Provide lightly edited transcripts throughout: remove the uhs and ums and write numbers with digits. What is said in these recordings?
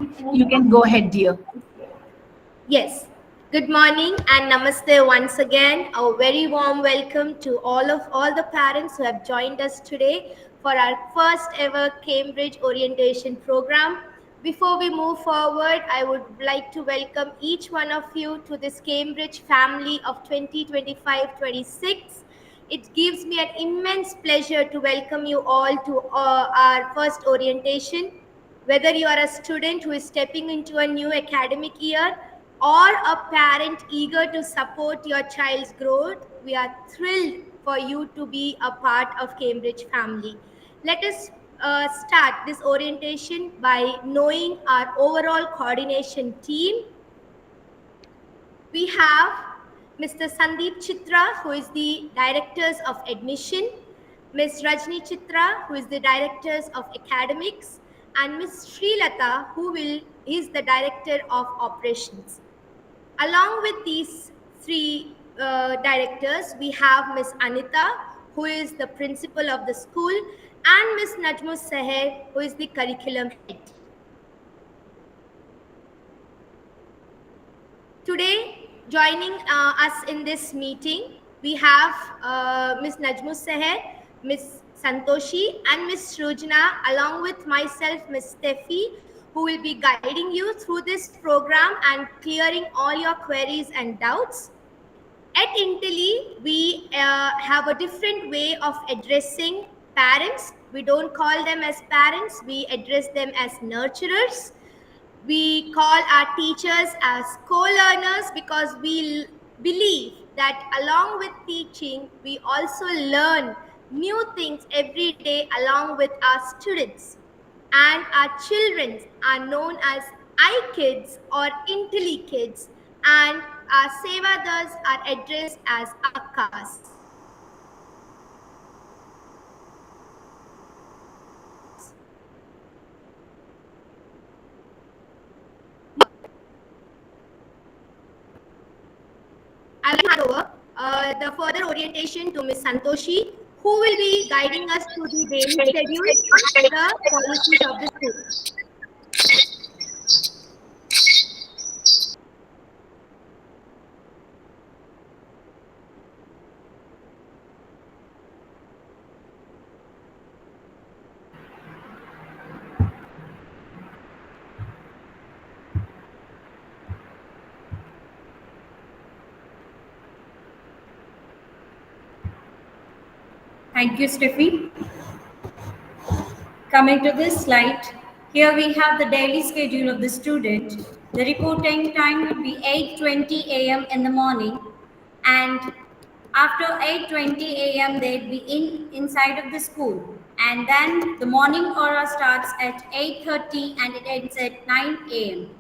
You can go ahead, dear. Yes. Good morning and namaste once again. A very warm welcome to all the parents who have joined us today for our first ever Cambridge orientation program. Before we move forward, I would like to welcome each one of you to this Cambridge family of 2025-26. It gives me an immense pleasure to welcome you all to our first orientation. Whether you are a student who is stepping into a new academic year or a parent eager to support your child's growth, we are thrilled for you to be a part of Cambridge family. Let us start this orientation by knowing our overall coordination team. We have Mr. Sandeep Chitra, who is the Directors of Admission, Ms. Rajni Chitra, who is the Directors of Academics, and Ms. Srilata, is the Director of Operations. Along with these three directors, we have Ms. Anita, who is the principal of the school, and Ms. Najmus Seher, who is the curriculum head. Today, joining us in this meeting, we have Ms. Najmus Seher, Ms. Santoshi, and Ms. Shrujna, along with myself, Ms. Steffi, who will be guiding you through this program and clearing all your queries and doubts. At Inteli, we have a different way of addressing parents. We don't call them as parents, we address them as nurturers. We call our teachers as co-learners because we believe that along with teaching, we also learn new things every day along with our students. And our children are known as I-Kids or Inteli Kids, and our Sevadas are addressed as Akkas. I will hand over the further orientation to Ms. Santoshi, who will be guiding us through the daily schedule and the policies of the school. Thank you, Steffi. Coming to this slide, here we have the daily schedule of the student. The reporting time would be 8:20 a.m. in the morning, and after 8:20 a.m. they'd be inside of the school. And then the morning aura starts at 8:30 and it ends at 9 a.m.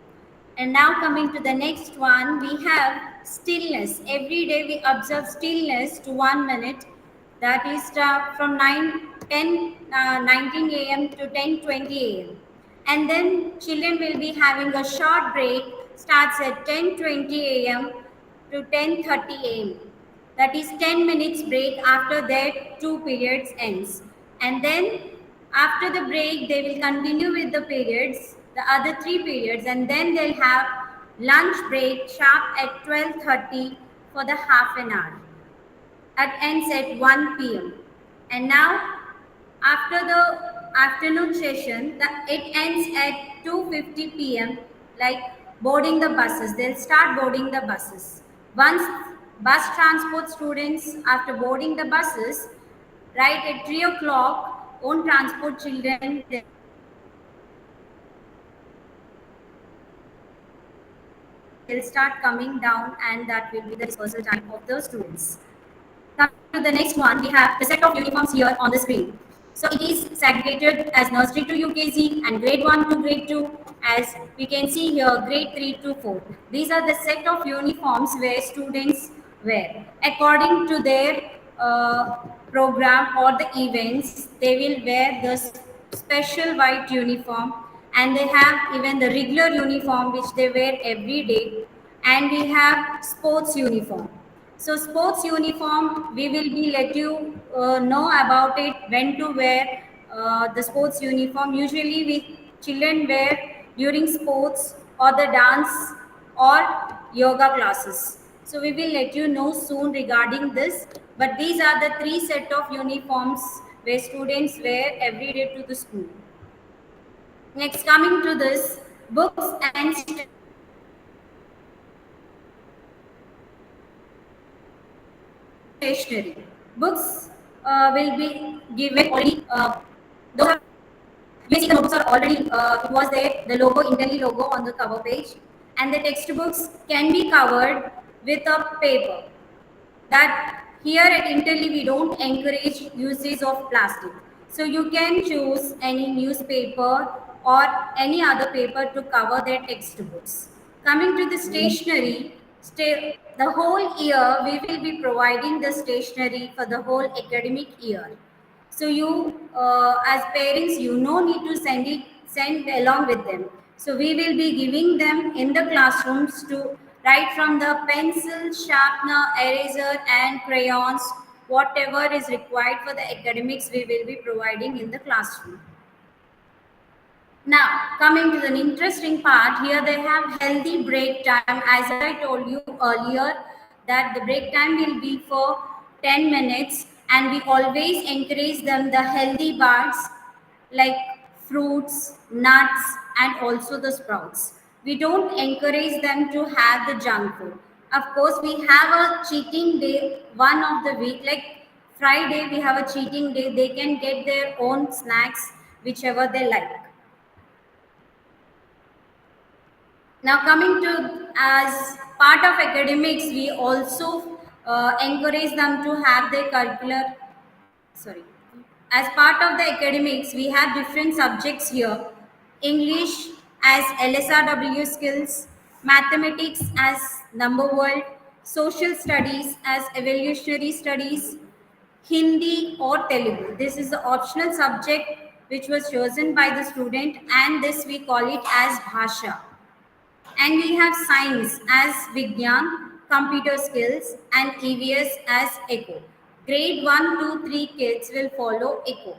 And now coming to the next one, we have stillness. Every day we observe stillness to 1 minute. That is from 19 a.m. to 10:20 a.m. And then children will be having a short break, starts at 10:20 a.m. to 10:30 a.m. That is 10 minutes break after their 2 periods ends. And then after the break, they will continue with the periods, the other 3 periods, and then they'll have lunch break sharp at 12:30 for the half an hour. It ends at 1 p.m. And now, after the afternoon session, it ends at 2:50 p.m. like boarding the buses. They'll start boarding the buses. Once bus transport students, after boarding the buses, right at 3 o'clock, won't transport children. They'll start coming down, and that will be the dispersal time of the students. Coming to the next one, we have the set of uniforms here on the screen. So it is segregated as nursery to UKG and grade 1 to grade 2, as we can see here, grade 3 to 4. These are the set of uniforms where students wear. According to their program or the events, they will wear the special white uniform, and they have even the regular uniform which they wear every day, and we have sports uniform. So sports uniform, we will be let you know about it, when to wear the sports uniform. Usually we children wear during sports or the dance or yoga classes. So we will let you know soon regarding this. But these are the 3 set of uniforms where students wear every day to the school. Next, coming to this, books and stationery. Books will be given already. Those are, you see the notebooks are already, it was there, the logo, Interly logo on the cover page. And the textbooks can be covered with a paper. That here at Interly we don't encourage usage of plastic. So you can choose any newspaper or any other paper to cover their textbooks. Coming to the stationery, the whole year we will be providing the stationery for the whole academic year. So you, as parents, you no need to send along with them. So we will be giving them in the classrooms to right from the pencil, sharpener, eraser, and crayons, whatever is required for the academics, we will be providing in the classroom. Now, coming to the interesting part, here they have healthy break time. As I told you earlier, that the break time will be for 10 minutes, and we always encourage them the healthy bars like fruits, nuts, and also the sprouts. We don't encourage them to have the junk food. Of course, we have a cheating day, one of the week, like Friday, we have a cheating day. They can get their own snacks, whichever they like. Now, coming to as part of academics, we also encourage them to have their curricular. Sorry, as part of the academics, we have different subjects here: English as LSRW skills, mathematics as number world, social studies as evolutionary studies, Hindi or Telugu. This is the optional subject which was chosen by the student, and this we call it as Bhasha. And we have science as Vigyan, computer skills, and EVS as Echo. Grade 1, 2, 3 kids will follow Echo.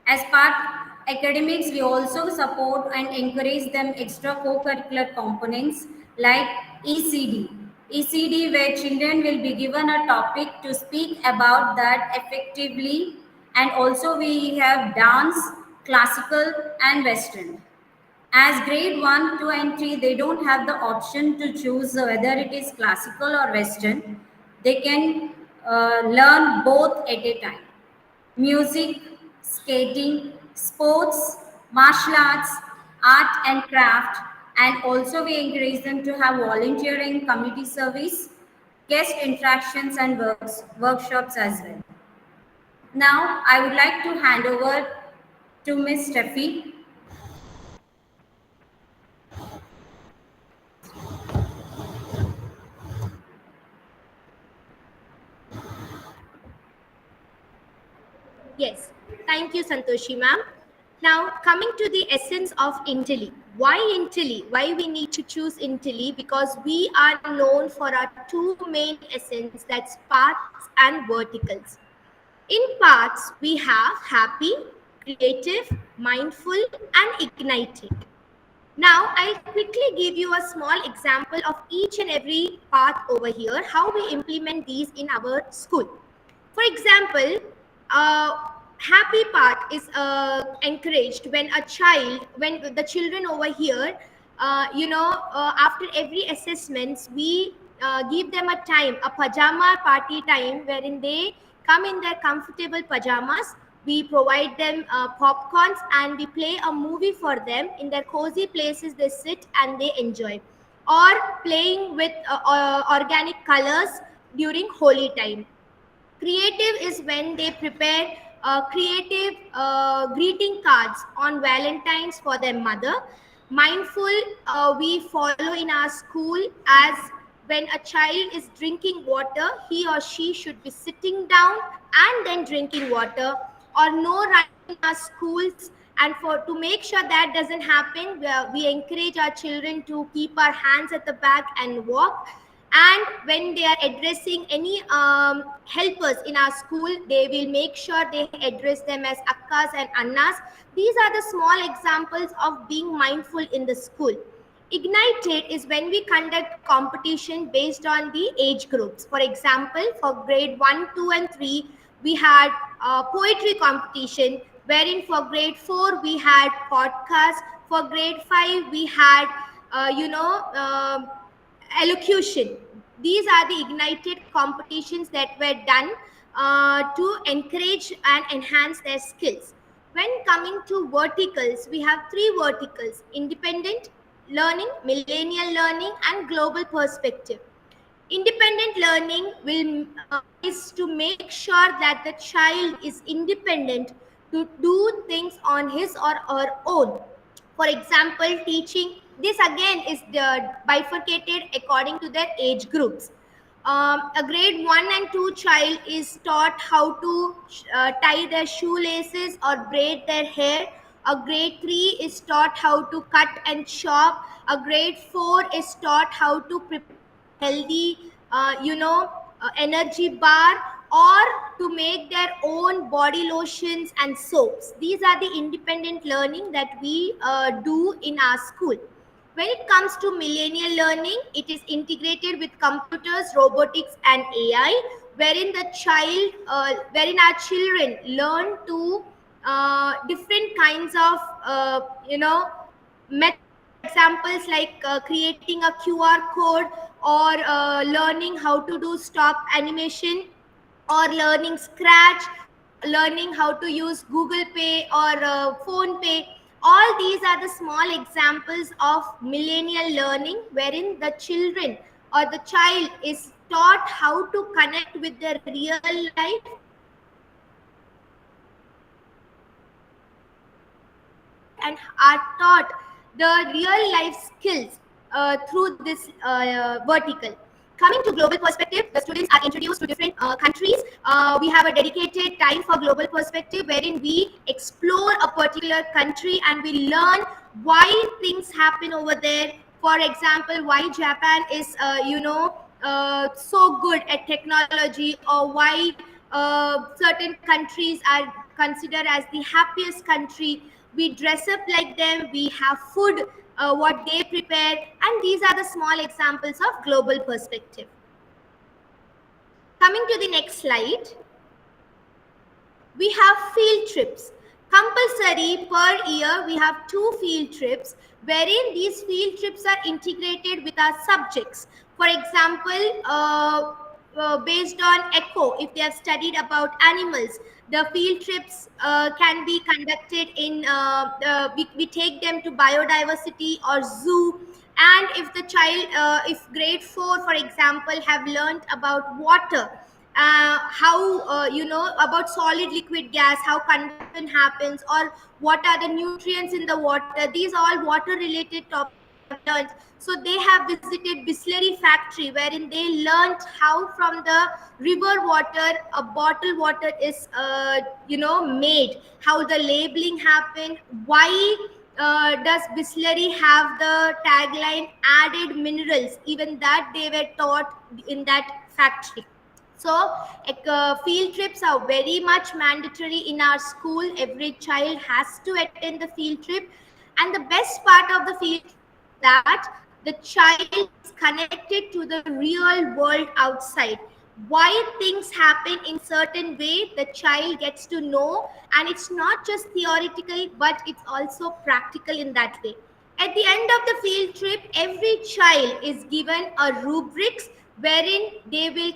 As part academics, we also support and encourage them extra co-curricular components like ECD. ECD, where children will be given a topic to speak about that effectively, and also we have dance, classical, and Western. As grade 1, 2, and 3, they don't have the option to choose whether it is classical or Western. They can learn both at a time. Music, skating, sports, martial arts, art and craft, and also we encourage them to have volunteering, community service, guest interactions, and workshops as well. Now, I would like to hand over to Ms. Steffi. Yes, thank you, Santoshi ma'am. Now, coming to the essence of Interly. Why Interly? Why we need to choose Interly? Because we are known for our two main essence, that's paths and verticals. In paths, we have happy, creative, mindful, and igniting. Now, I'll quickly give you a small example of each and every path over here, how we implement these in our school. For example, happy part is encouraged when when the children over here, after every assessments, we give them a time, a pajama party time, wherein they come in their comfortable pajamas. We provide them popcorns and we play a movie for them in their cozy places. They sit and they enjoy, or playing with organic colors during holy time. Creative is when they prepare creative greeting cards on Valentine's for their mother. Mindful, we follow in our school as when a child is drinking water, he or she should be sitting down and then drinking water, or no running in our schools. And for to make sure that doesn't happen, we encourage our children to keep our hands at the back and walk. And when they are addressing any helpers in our school, they will make sure they address them as akkas and annas. These are the small examples of being mindful in the school. Ignited is when we conduct competition based on the age groups. For example, for grade 1, 2 and 3, we had poetry competition, wherein for grade 4 we had podcast, for grade 5 we had elocution. These are the ignited competitions that were done to encourage and enhance their skills. When coming to verticals, we have three verticals: independent learning, millennial learning, and global perspective. Independent learning will is to make sure that the child is independent to do things on his or her own. For example, teaching, this again is bifurcated according to their age groups. A grade 1 and 2 child is taught how to tie their shoelaces or braid their hair. A grade 3 is taught how to cut and chop. A grade 4 is taught how to prepare healthy energy bar, or to make their own body lotions and soaps. These are the independent learning that we do in our school. When it comes to millennial learning, it is integrated with computers, robotics, and AI, wherein wherein our children learn to different kinds of methods. Examples like creating a QR code, or learning how to do stop animation, or learning scratch, learning how to use Google Pay or Phone Pay. All these are the small examples of millennial learning, wherein the children or the child is taught how to connect with their real life and are taught the real life skills through this vertical. Coming to global perspective, the students are introduced to different countries. We have a dedicated time for global perspective, wherein we explore a particular country and we learn why things happen over there. For example, why Japan is so good at technology, or why certain countries are considered as the happiest country. We dress up like them, we have food what they prepare, and these are the small examples of global perspective. Coming to the next slide, we have field trips. Compulsory per year, we have 2 field trips, wherein these field trips are integrated with our subjects. For example, based on echo, if they have studied about animals, the field trips can be conducted in, we take them to biodiversity or zoo. And if the child, if grade 4, for example, have learned about water, how about solid liquid gas, how conduction happens, or what are the nutrients in the water, these all water related topics they have learned. So they have visited Bisleri factory, wherein they learned how from the river water a bottled water is made, how the labeling happened, why does Bisleri have the tagline added minerals, even that they were taught in that factory. So field trips are very much mandatory in our school. Every child has to attend the field trip. And the best part of the field trip is that the child is connected to the real world outside. Why things happen in certain way, the child gets to know, and it's not just theoretical, but it's also practical in that way. At the end of the field trip, every child is given a rubrics, wherein they will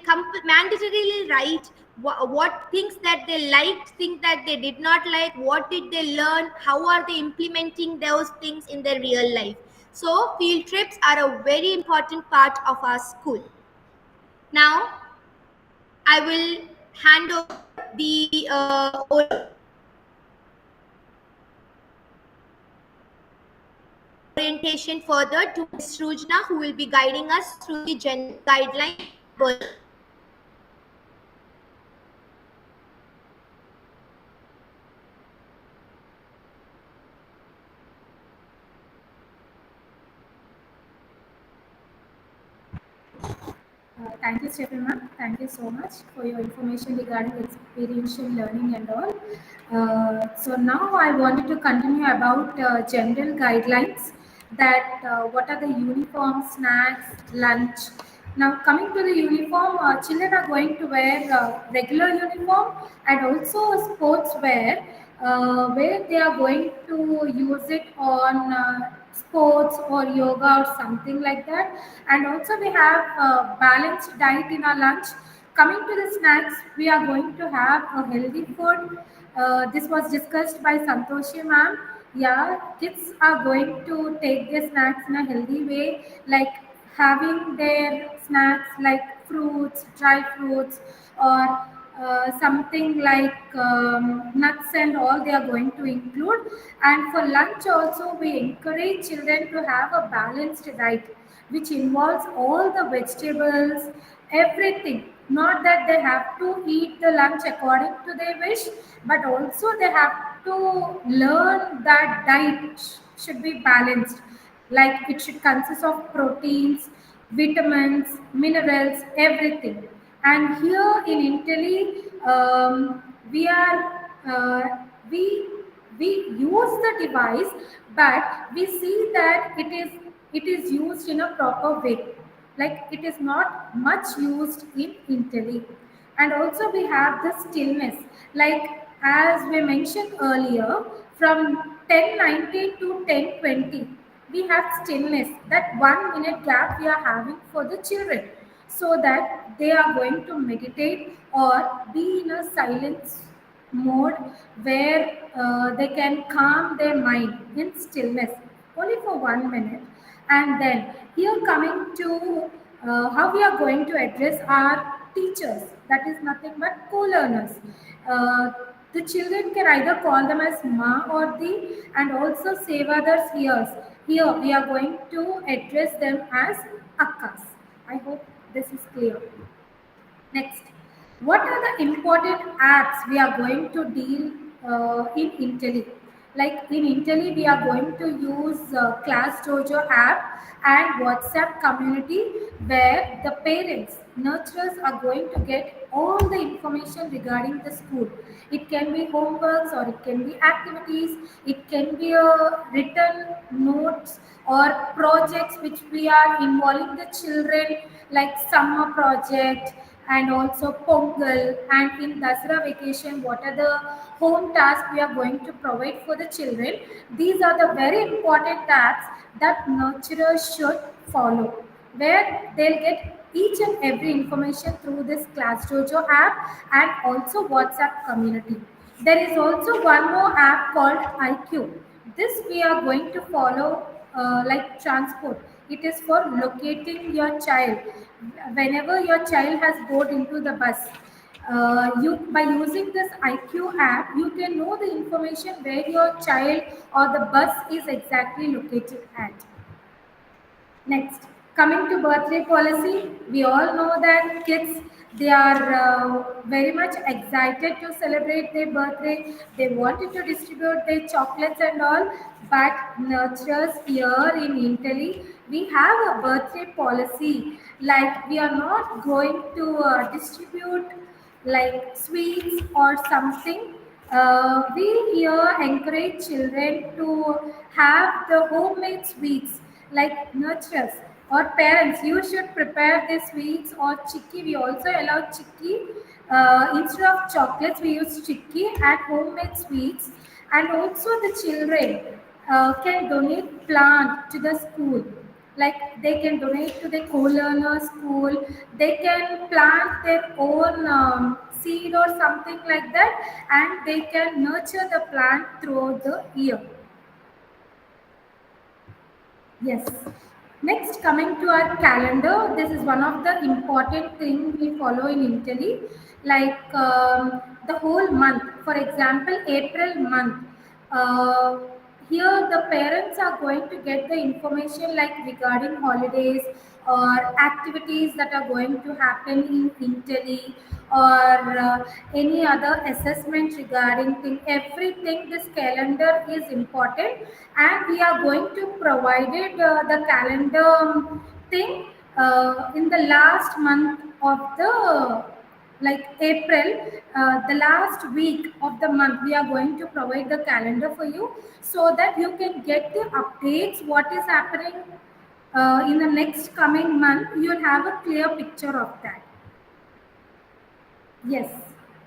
mandatorily write what things that they liked, things that they did not like, what did they learn, how are they implementing those things in their real life. So field trips are a very important part of our school. Now I will hand over the orientation further to Ms. Rujna, who will be guiding us through the gender guideline. Thank you, Stephanie ma'am. Thank you so much for your information regarding experiential learning and all. So now I wanted to continue about general guidelines that what are the uniform, snacks, lunch. Now coming to the uniform, children are going to wear regular uniform and also sports wear where they are going to use it on sports or yoga or something like that. And also we have balanced diet in our lunch. Coming to the snacks, we are going to have a healthy food. This was discussed by Santoshi ma'am. Yeah, kids are going to take their snacks in a healthy way, like having their snacks like fruits, dry fruits, or something like nuts and all they are going to include. And for lunch also, we encourage children to have a balanced diet which involves all the vegetables, everything. Not that they have to eat the lunch according to their wish, but also they have to learn that diet should be balanced. Like it should consist of proteins, vitamins, minerals, everything. And here in Italy, we are we use the device, but we see that it is used in a proper way. Like it is not much used in Italy. And also we have the stillness. Like as we mentioned earlier, from 10:19 to 10:20, we have stillness. That 1 minute gap we are having for the children, so that they are going to meditate or be in a silence mode where they can calm their mind in stillness only for 1 minute. And then here coming to how we are going to address our teachers, that is nothing but co-learners. uh, the children can either call them as ma or di, and also save others here we are going to address them as akkas. I hope this is clear. Next, what are the important apps we are going to deal in Italy? Like in Italy, we are going to use Class Dojo app and WhatsApp community where the parents, nurturers are going to get all the information regarding the school. It can be homeworks or it can be activities, it can be written notes or projects which we are involving the children, like summer project and also Pongal, and in Dasara vacation, what are the home tasks we are going to provide for the children. These are the very important tasks that nurturers should follow, where they'll get each and every information through this Class Dojo app and also WhatsApp community. There is also one more app called IQ. This we are going to follow like transport. It is for locating your child. Whenever your child has boarded into the bus, you by using this IQ app, you can know the information where your child or the bus is exactly located at. Next, coming to birthday policy, we all know that kids, they are very much excited to celebrate their birthday. They wanted to distribute their chocolates and all, but nurturers here in Italy, we have a birthday policy. Like we are not going to distribute like sweets or something. We here encourage children to have the homemade sweets, like nurturers or parents. You should prepare the sweets or chicky. We also allow chicky. Instead of chocolates, we use chicky and homemade sweets. And also the children can donate plant to the school. Like they can donate to the co-learner school. They can plant their own seed or something like that, and they can nurture the plant throughout the year. Yes. Next, coming to our calendar, this is one of the important thing we follow in Italy. Like the whole month, for example, April month. Uh, Here, the parents are going to get the information like regarding holidays or activities that are going to happen in Italy, or any other assessment regarding thing. Everything, this calendar is important, and we are going to provide it the calendar thing in the last month of the April, the last week of the month, we are going to provide the calendar for you so that you can get the updates, what is happening in the next coming month. You'll have a clear picture of that. Yes.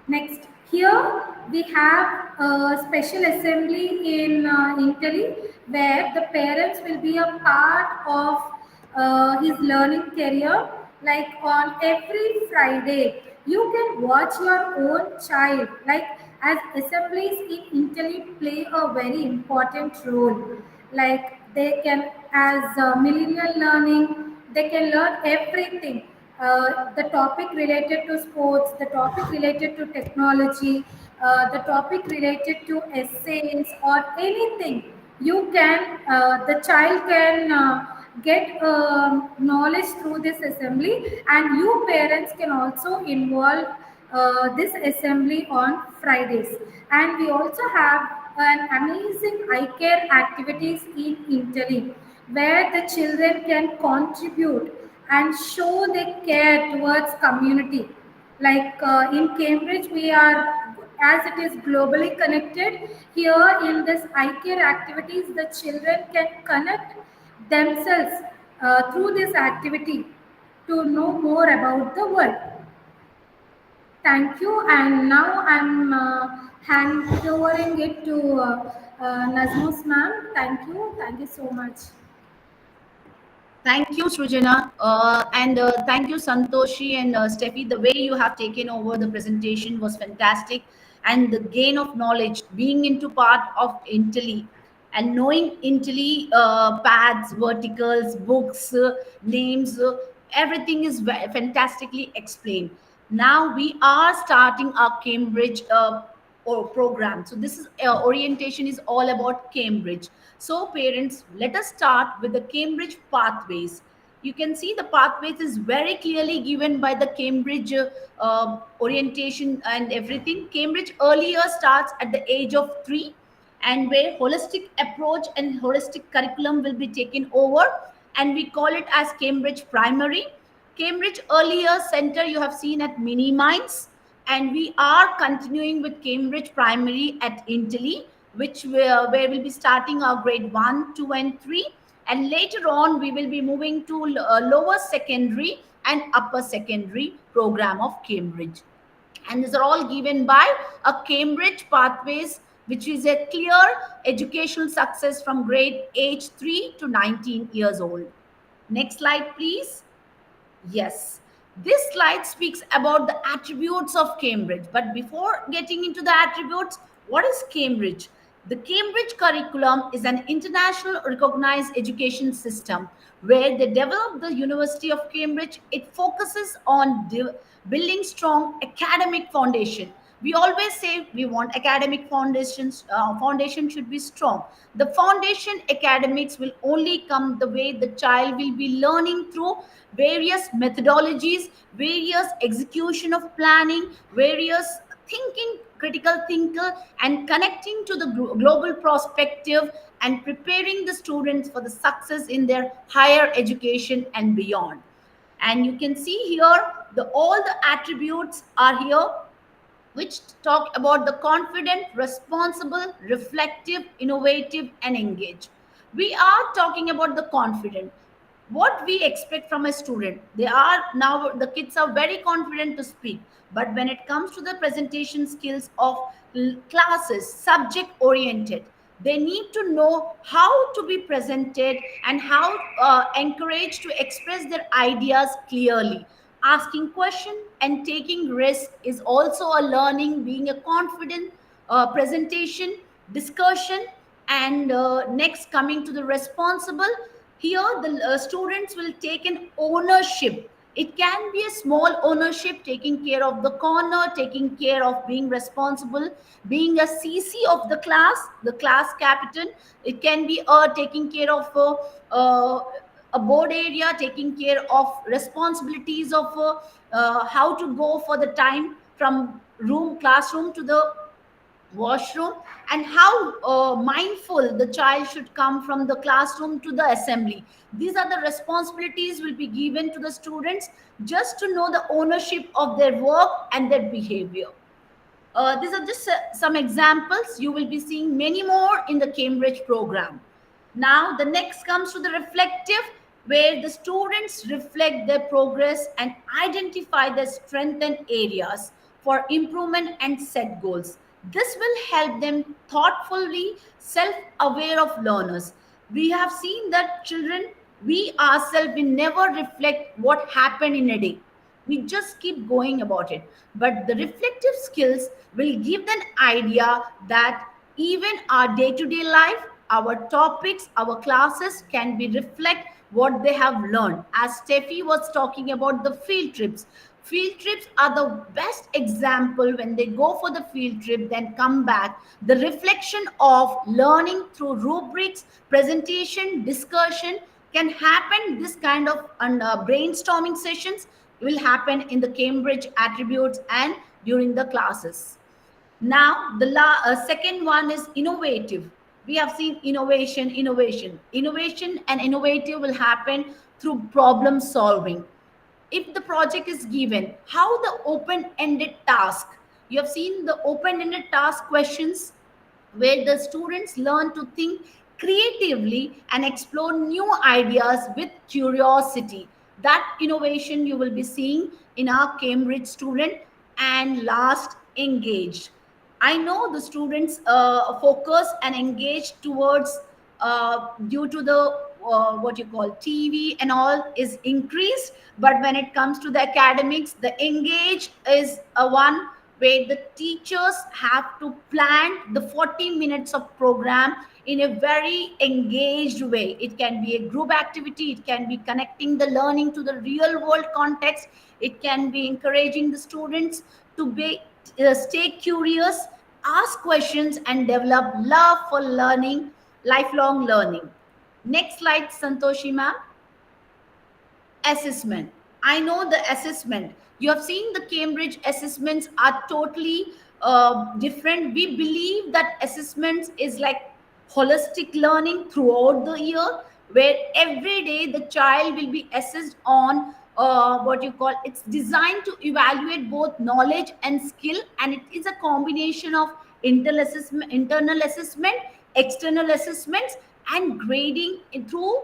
Next, here we have a special assembly in Italy where the parents will be a part of his learning career. Like on every Friday, you can watch your own child. Like as assemblies in Italy play a very important role. Like they can, as millennial learning, they can learn everything, the topic related to sports, the topic related to technology, the topic related to essays or anything. You can, the child can get knowledge through this assembly, and you parents can also involve this assembly on Fridays. And we also have an amazing eye care activities in Italy where the children can contribute and show their care towards community. Like in Cambridge, we are, as it is globally connected, here in this eye care activities, the children can connect themselves through this activity to know more about the world. Thank you. And now I'm hand overing it to Nazmus ma'am. Thank you. Thank you so much. Thank you, Srujana. And thank you, Santoshi and Steffi. The way you have taken over the presentation was fantastic. And the gain of knowledge, being into part of Intellி and knowing Intellì paths, verticals, books, names, everything is fantastically explained. Now we are starting our Cambridge or program. So this is orientation is all about Cambridge. So parents, let us start with the Cambridge pathways. You can see the pathways is very clearly given by the Cambridge orientation and everything. Cambridge earlier starts at the age of 3, and where holistic approach and holistic curriculum will be taken over, and we call it as Cambridge Primary. Cambridge earlier center you have seen at Mini Minds, and we are continuing with Cambridge Primary at Intellì, where we'll be starting our grade 1, 2, and 3, and later on we will be moving to lower secondary and upper secondary program of Cambridge. And these are all given by a Cambridge pathways, which is a clear educational success from grade age 3 to 19 years old. Next slide, please. Yes, this slide speaks about the attributes of Cambridge. But before getting into the attributes, what is Cambridge? The Cambridge curriculum is an international recognized education system where they develop the University of Cambridge. It focuses on building strong academic foundation. We always say we want academic foundations. Foundation should be strong. The foundation academics will only come the way the child will be learning through various methodologies, various execution of planning, various thinking, critical thinker, and connecting to the global perspective and preparing the students for the success in their higher education and beyond. And you can see here all the attributes are here, which talk about the confident, responsible, reflective, innovative, and engaged. We are talking about the confident. What we expect from a student, they are now, the kids are very confident to speak, but when it comes to the presentation skills of classes, subject oriented, they need to know how to be presented and how encouraged to express their ideas clearly. Asking question and taking risk is also a learning, being a confident presentation, discussion, and next coming to the responsible. Here the students will take an ownership. It can be a small ownership, taking care of the corner, taking care of being responsible, being a CC of the class captain. It can be taking care of a board area, taking care of responsibilities of how to go for the time from classroom to the washroom, and how mindful the child should come from the classroom to the assembly. These are the responsibilities will be given to the students just to know the ownership of their work and their behavior. These are just some examples. You will be seeing many more in the Cambridge program. Now, the next comes to the reflective, where the students reflect their progress and identify their strengthened areas for improvement and set goals. This will help them thoughtfully self-aware of learners. We have seen that children, we ourselves, we never reflect what happened in a day. We just keep going about it. But the reflective skills will give them idea that even our day-to-day life, our topics, our classes can be reflect what they have learned. As Steffi was talking about the field trips, field trips are the best example. When they go for the field trip then come back, the reflection of learning through rubrics, presentation, discussion can happen. This kind of brainstorming sessions will happen in the Cambridge attributes and during the classes. Now, the second one is innovative. We have seen innovation, innovation. Innovation and innovative will happen through problem solving. If the project is given, how the open-ended task. You have seen the open-ended task questions where the students learn to think creatively and explore new ideas with curiosity. That innovation you will be seeing in our Cambridge student. And last, engaged. I know the students focus and engage towards due to the what you call TV and all is increased, but when it comes to the academics, the engage is a one where the teachers have to plan the 40 minutes of program in a very engaged way. It can be a group activity, it can be connecting the learning to the real world context, it can be encouraging the students to be stay curious, ask questions, and develop love for learning, lifelong learning. Next slide, Santoshi ma'am. Assessment. I know the assessment. You have seen the Cambridge assessments are totally different. We believe that assessments is like holistic learning throughout the year, where every day the child will be assessed on what you call, it's designed to evaluate both knowledge and skill, and it is a combination of internal assessment, external assessments, and grading through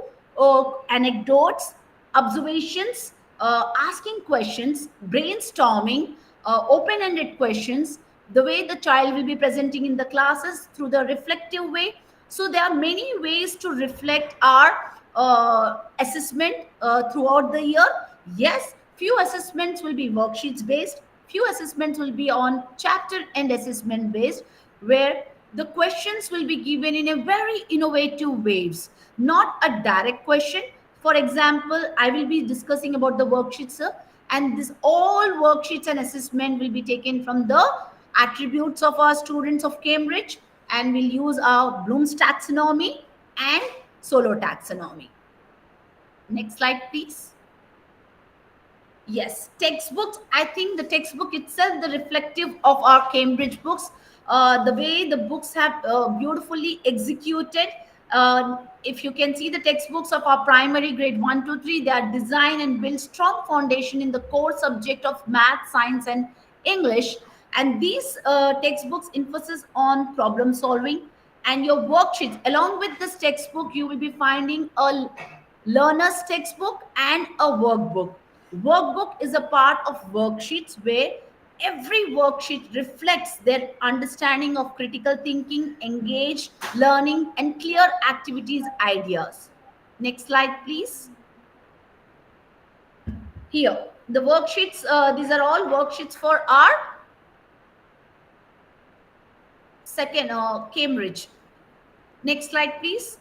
anecdotes, observations, asking questions, brainstorming, open-ended questions, the way the child will be presenting in the classes through the reflective way. So there are many ways to reflect our assessment throughout the year. Yes, few assessments will be worksheets based, few assessments will be on chapter and assessment based, where the questions will be given in a very innovative ways, not a direct question. For example, I will be discussing about the worksheets, sir, and this all worksheets and assessment will be taken from the attributes of our students of Cambridge, and we'll use our Bloom's taxonomy and Solo taxonomy. Next slide, please. Yes, textbooks. I think the textbook itself, the reflective of our Cambridge books, the way the books have beautifully executed. If you can see the textbooks of our primary grade 1 to 3, they are designed and build strong foundation in the core subject of math, science, and English. And these textbooks emphasis on problem solving. And your worksheets, along with this textbook, you will be finding a learner's textbook and a workbook. Workbook is a part of worksheets where every worksheet reflects their understanding of critical thinking, engaged learning, and clear activities ideas. Next slide, please. Here, the worksheets, these are all worksheets for our second Cambridge. Next slide, please.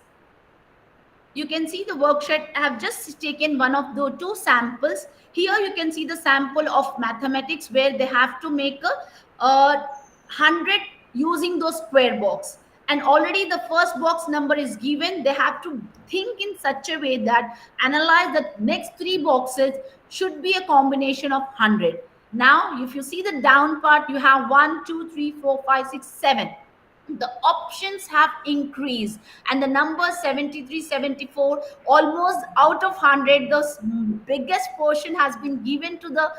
You can see the worksheet. I have just taken one of the two samples. Here you can see the sample of mathematics where they have to make a 100 using those square box. And already the first box number is given. They have to think in such a way that analyze the next three boxes should be a combination of 100. Now, if you see the down part, you have 1, 2, 3, 4, 5, 6, 7. The options have increased, and the number 73, 74, almost out of 100, the biggest portion has been given to the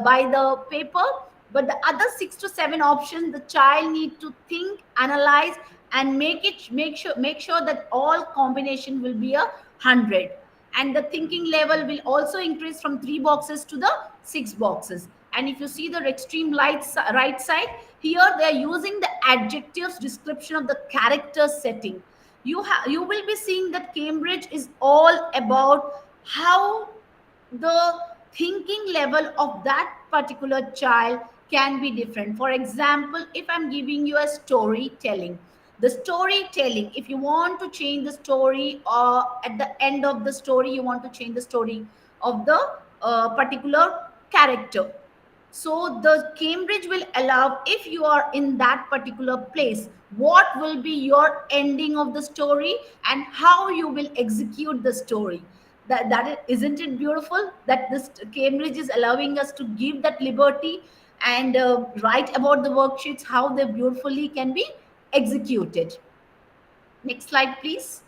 by the paper. But the other 6 to 7 options, the child need to think, analyze, and make sure that all combination will be 100. And the thinking level will also increase from 3 boxes to the 6 boxes. And if you see the extreme right side, here they are using the adjectives description of the character setting. You will be seeing that Cambridge is all about how the thinking level of that particular child can be different. For example, if I'm giving you a storytelling, the storytelling, if you want to change the story, or at the end of the story you want to change the story of the particular character, so the Cambridge will allow, if you are in that particular place, what will be your ending of the story and how you will execute the story. Isn't it beautiful that this Cambridge is allowing us to give that liberty and write about the worksheets, how they beautifully can be executed. Next slide, please.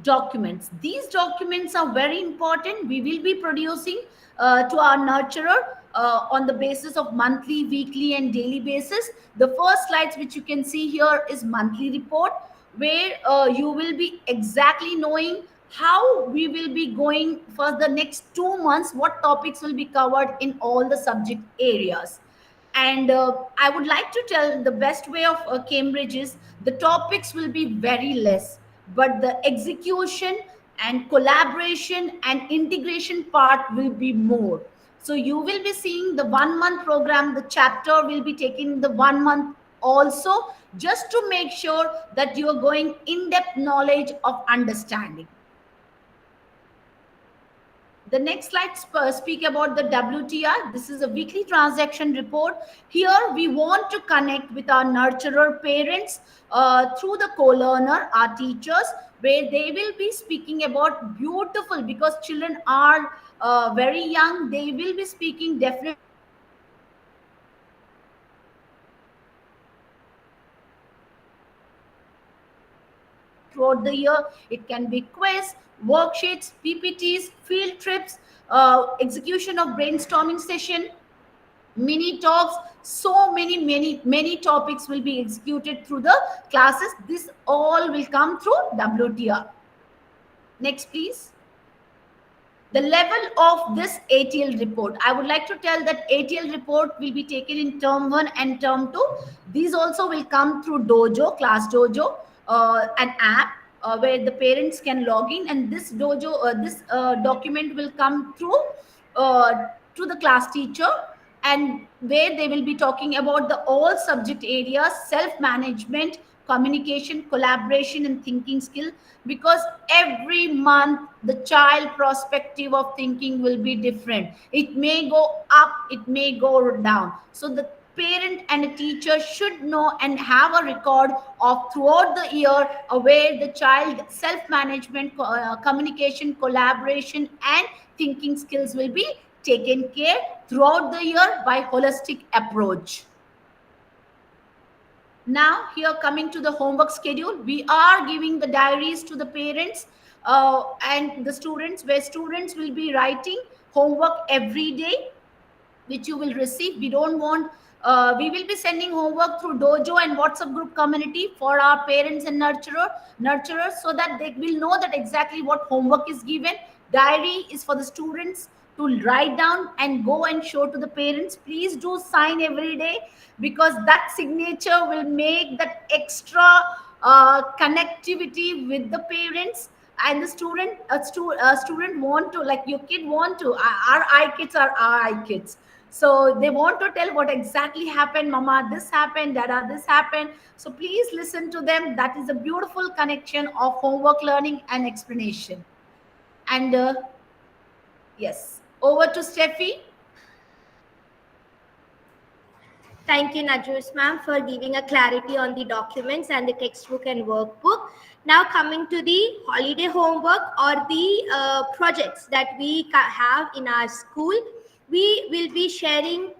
Documents. These documents are very important. We will be producing to our nurturer on the basis of monthly, weekly, and daily basis. The first slides which you can see here is monthly report, where you will be exactly knowing how we will be going for the next 2 months, what topics will be covered in all the subject areas. And I would like to tell the best way of Cambridge is the topics will be very less, but the execution and collaboration and integration part will be more. So you will be seeing the 1 month program, the chapter will be taking the 1 month also, just to make sure that you are going in-depth knowledge of understanding. The next slide speak about the WTR. This is a weekly transaction report. Here we want to connect with our nurturer parents through the co-learner, our teachers, where they will be speaking about beautiful, because children are very young, they will be speaking definitely throughout the year. It can be quiz, worksheets, PPTs, field trips, execution of brainstorming session, mini talks. So many topics will be executed through the classes. This all will come through WTR. Next, please. The level of this ATL report, I would like to tell that ATL report will be taken in term 1 and term 2. These also will come through Dojo, Class Dojo, an app where the parents can log in, and this document will come through to the class teacher, and where they will be talking about the all subject areas, self management, communication, collaboration, and thinking skill. Because every month the child perspective of thinking will be different. It may go up, it may go down. So the parent and a teacher should know and have a record of throughout the year where the child self management, communication, collaboration, and thinking skills will be taken care throughout the year by holistic approach. Now, here coming to the homework schedule, we are giving the diaries to the parents and the students, where students will be writing homework every day, which you will receive. We don't want, we will be sending homework through Dojo and WhatsApp group community for our parents and nurturers, so that they will know that exactly what homework is given. Diary is for the students to write down and go and show to the parents. Please do sign every day, because that signature will make that extra connectivity with the parents and the student. Student want to, like your kid want to, our I kids are our I kids, so they want to tell what exactly happened. Mama, this happened. Dada, this happened. So please listen to them. That is a beautiful connection of homework learning and explanation. And yes, over to Steffi. Thank you, Najmus ma'am, for giving a clarity on the documents and the textbook and workbook. Now coming to the holiday homework or the projects that we have in our school. we will be sharing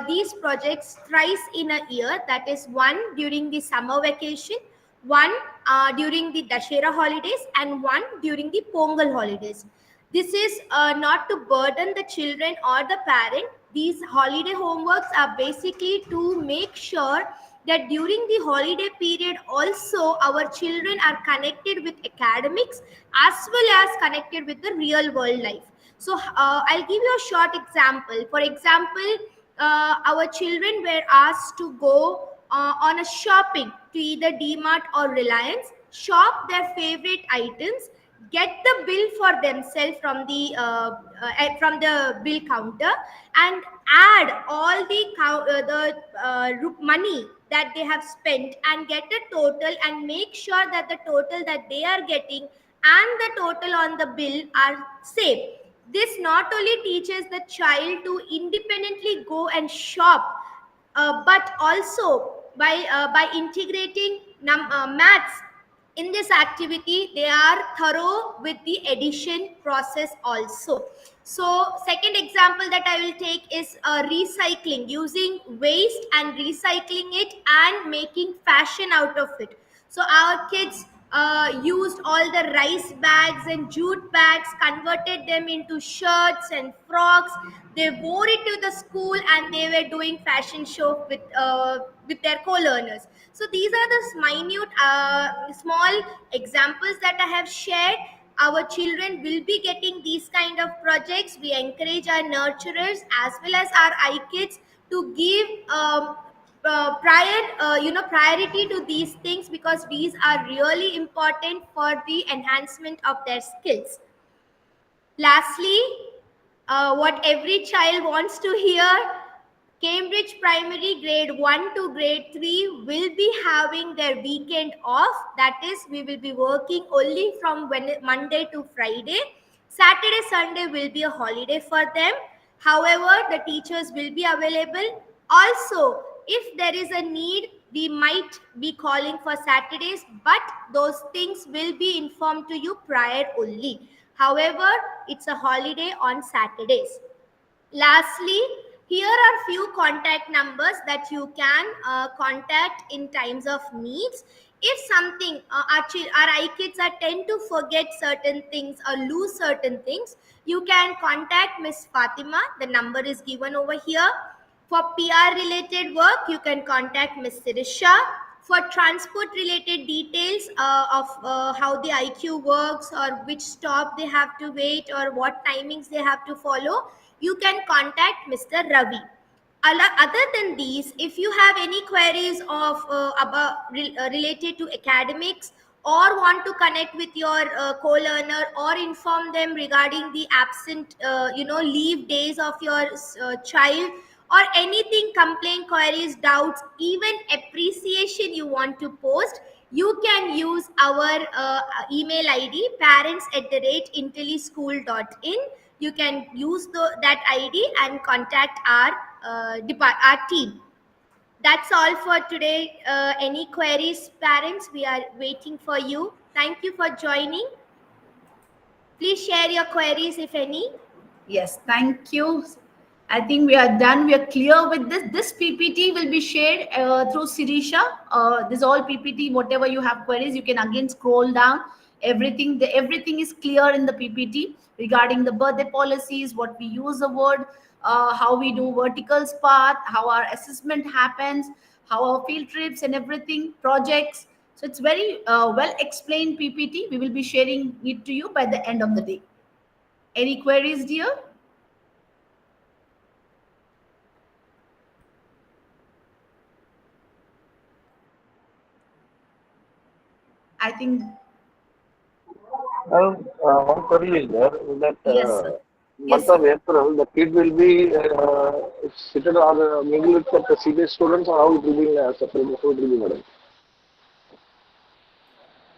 these projects thrice in a year. That is, one during the summer vacation, one during the Dashera holidays, and one during the Pongal holidays. This is not to burden the children or the parent. These holiday homeworks are basically to make sure that during the holiday period also our children are connected with academics as well as connected with the real world life. So I'll give you a short example. For example, our children were asked to go on a shopping to either DMart or Reliance, shop their favorite items, get the bill for themselves from the bill counter, and add all the money that they have spent and get a total, and make sure that the total that they are getting and the total on the bill are same. This not only teaches the child to independently go and shop, but also by integrating maths in this activity, they are thorough with the addition process also. So second example that I will take is recycling, using waste and recycling it and making fashion out of it. So our kids used all the rice bags and jute bags, converted them into shirts and frocks. They wore it to the school and they were doing fashion show with their co-learners. So these are the minute small examples that I have shared. Our children will be getting these kind of projects. We encourage our nurturers as well as our iKids to give priority to these things, because these are really important for the enhancement of their skills. Lastly, what every child wants to hear, Cambridge Primary grade 1 to grade 3 will be having their weekend off. That is, we will be working only from Monday to Friday. Saturday, Sunday will be a holiday for them. However, the teachers will be available. Also, if there is a need, we might be calling for Saturdays, but those things will be informed to you prior only. However, it's a holiday on Saturdays. Lastly, here are few contact numbers that you can contact in times of needs. If something, our iKids are tend to forget certain things or lose certain things, you can contact Miss Fatima. The number is given over here. For PR related work, you can contact Miss Sirisha. For transport related details of how the IQ works, or which stop they have to wait, or what timings they have to follow, you can contact Mr. Ravi. Other than these, if you have any queries of related to academics, or want to connect with your co-learner, or inform them regarding the absent leave days of your child, or anything, complaint, queries, doubts, even appreciation you want to post, you can use our email ID, parents@intellischool.in. You can use that ID and contact our team. That's all for today. Any queries, parents? We are waiting for you. Thank you for joining. Please share your queries if any. Yes, thank you. I think we are done. We are clear with this. This PPT will be shared through Sirisha. This all PPT, whatever you have queries, you can again scroll down. Everything is clear in the PPT regarding the birthday policies, what we use the word, how we do verticals path, how our assessment happens, how our field trips and everything, projects. So it's very well explained PPT. We will be sharing it to you by the end of the day. Any queries, dear? I think One query is there that yes, sir. month Yes, of sir. April, the kid will be seated or mingled with the CBSE students, or how it will be separate? How it will be, madam?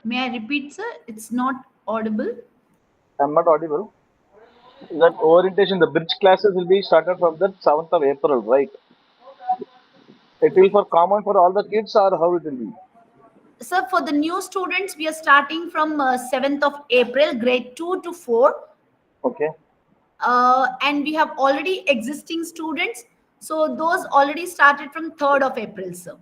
May I repeat, sir? It's not audible. I'm not audible. That orientation, the bridge classes will be started from the 7th of April, right? It will for common for all the kids, or how it will be? Sir, for the new students, we are starting from 7th of April, grade 2 to 4. Okay. and we have already existing students. So those already started from 3rd of April, sir.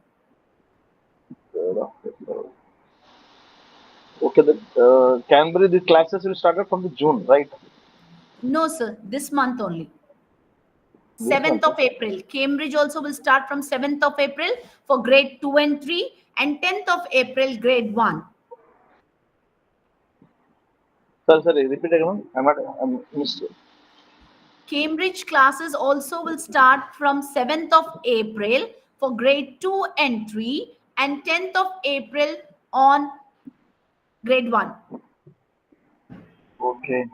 Okay, the Cambridge, the classes will start from the June, right? No, sir, this month only. This 7th month. of April. Cambridge also will start from 7th of April for grade 2 and 3, and 10th of April, grade 1. Sorry, repeat again. I'm missed. Cambridge classes also will start from 7th of April for grade 2 and 3, and 10th of April on grade 1. Okay.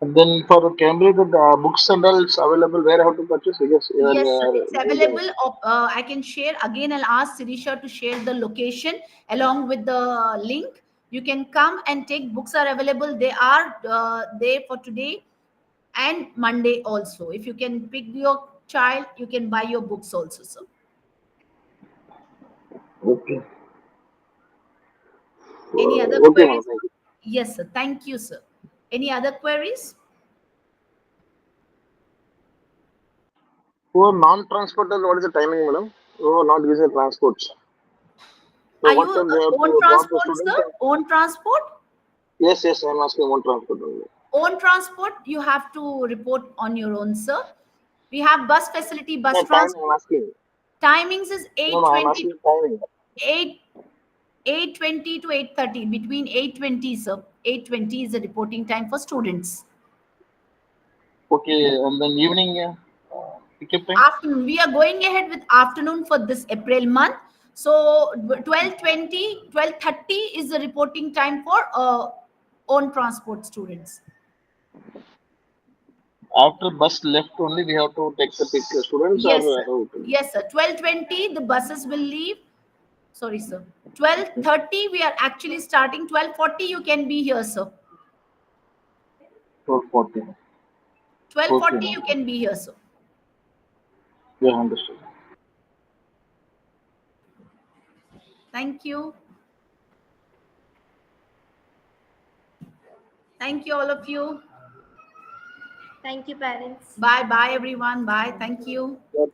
And then for Cambridge, the books and all is available. Where I have to purchase? Because Yes, sir, it's available. I can share again. I'll ask Sirisha to share the location along with the link. You can come and take. Books are available. They are there for today and Monday also. If you can pick your child, you can buy your books also, sir. Okay. Any other Okay, ma'am. queries? Thank you. Yes, sir. Thank you, sir. Any other queries? For non-transporters, what is the timing, madam? Oh, not using transports. So Are what you time they have own to drop the transport, students? sir? Own transport? Yes, I'm asking one transport only. Own transport, you have to report on your own, sir. We have bus facility, bus No, time I'm transport. asking. Timings is No, I'm 8:20 asking timing. 8 8:20 to 8:30. Between 8:20, sir. 8:20 is the reporting time for students. Okay, and then evening pickup time? Afternoon. We are going ahead with afternoon for this April month. So 12:20, 12:30 is the reporting time for own transport students. After bus left only, we have to take the pick students or Yes, sir. how? Yes, sir. 12:20, the buses will leave. Sorry, sir. 12:30, we are actually starting. 12:40, you can be here, sir. 12:40. 12:40, Okay, you can be here, sir. yeah, understood. Thank you. Thank you, all of you. Thank you, parents. Bye, bye, everyone. Bye. Thank you. Yep.